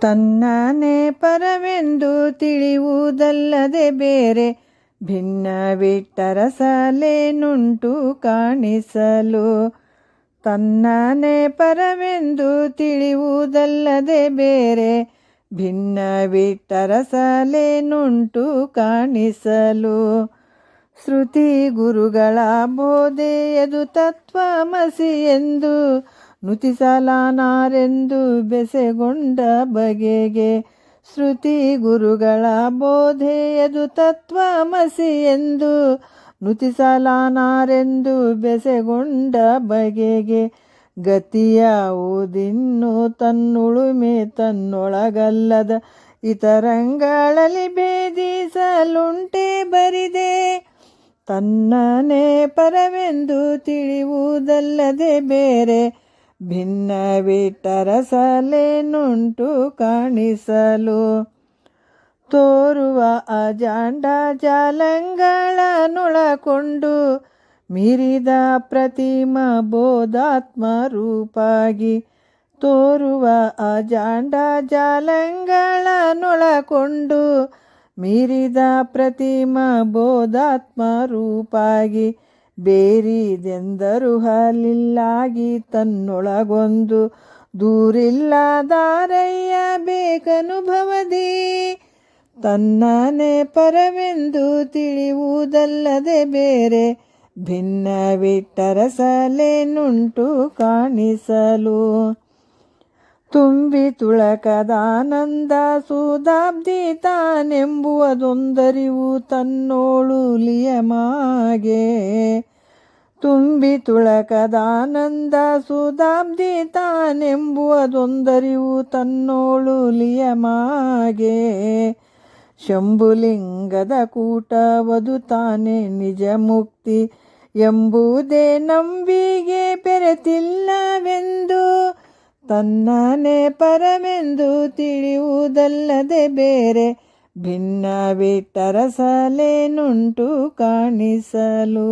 ತನ್ನನೇ ಪರವೆಂದು ತಿಳಿಯುವುದಲ್ಲದೆ ಬೇರೆ ಭಿನ್ನವಿಟ್ಟರಸಲೇನುಂಟು ಕಾಣಿಸಲು. ತನ್ನನೇ ಪರವೆಂದು ತಿಳಿಯುವುದಲ್ಲದೆ ಬೇರೆ ಭಿನ್ನವಿಟ್ಟರಸಲೇನುಂಟು ಕಾಣಿಸಲು. ಶ್ರುತಿ ಗುರುಗಳ ಬೋಧೆಯದು ತತ್ವಮಸಿ ಎಂದು ನುತಿಸಲಾನಾರೆಂದು ಬೆಸೆಗೊಂಡ ಬಗೆಗೆ. ಶ್ರುತಿ ಗುರುಗಳ ಬೋಧೆಯದು ತತ್ವಮಸಿ ಎಂದು ನುತಿಸಲಾನಾರೆಂದು ಬೆಸೆಗೊಂಡ ಬಗೆಗೆ. ಗತಿಯಾವುದಿನ್ನು ತನ್ನುಳುಮೆ ತನ್ನೊಳಗಲ್ಲದ ಇತರಂಗಳಲ್ಲಿ ಭೇದಿಸಲುಂಟೆ ಬರಿದೆ. ತನ್ನನೇ ಪರವೆಂದು ತಿಳಿಯುವುದಲ್ಲದೆ ಬೇರೆ ಭಿನ್ನವಿಟ್ಟರಸಲೇನುಂಟು ಕಾಣಿಸಲು. ತೋರುವ ಅಜಾಂಡ ಜಾಲಂಗಳನ್ನೊಳಕೊಂಡು ಮೀರಿದ ಪ್ರತಿಮ ಬೋಧಾತ್ಮ ರೂಪಾಗಿ. ತೋರುವ ಅಜಾಂಡ ಜಾಲಂಗಳನ್ನೊಳಕೊಂಡು ಮೀರಿದ ಪ್ರತಿಮ ಬೋಧಾತ್ಮ ರೂಪಾಗಿ. ಬೇರಿದೆಂದರು ಹಲಿಲ್ಲಾಗಿ ತನ್ನೊಳಗೊಂದು ದೂರಿಲ್ಲದಾರಯ್ಯ ಬೇಕನುಭವದಿ. ತನ್ನನೇ ಪರವೆಂದು ತಿಳಿಯುವುದಲ್ಲದೆ ಬೇರೆ ಭಿನ್ನವಿಟ್ಟರಸಲೇನುಂಟು ಕಾಣಿಸಲು. ತುಂಬಿ ತುಳಕದಾನಂದ ಸುಧಾಬ್ದಿ ತಾನೆಂಬುವುದೊಂದರಿವು ತನ್ನೋಳು ಲಿಯಮಾಗೆ. ತುಂಬಿ ತುಳಕದಾನಂದ ಸುಧಾಬ್ದಿ ತಾನೆಂಬುವುದೊಂದರಿವು ತನ್ನೋಳು ಲಿಯಮಾಗೆ. ಶಂಭುಲಿಂಗದ ಕೂಟವದು ತಾನೇ ನಿಜ ಮುಕ್ತಿ ಎಂಬುದೇ ನಂಬಿಗೆ ಪೆರೆತಿಲ್ಲವೆಂದು. ತನ್ನನೇ ಪರವೆಂದು ತಿಳಿಯುವುದಲ್ಲದೆ ಬೇರೆ ಭಿನ್ನವಿಟ್ಟರಸಲೇನುಂಟು ಕಾಣಿಸಲು.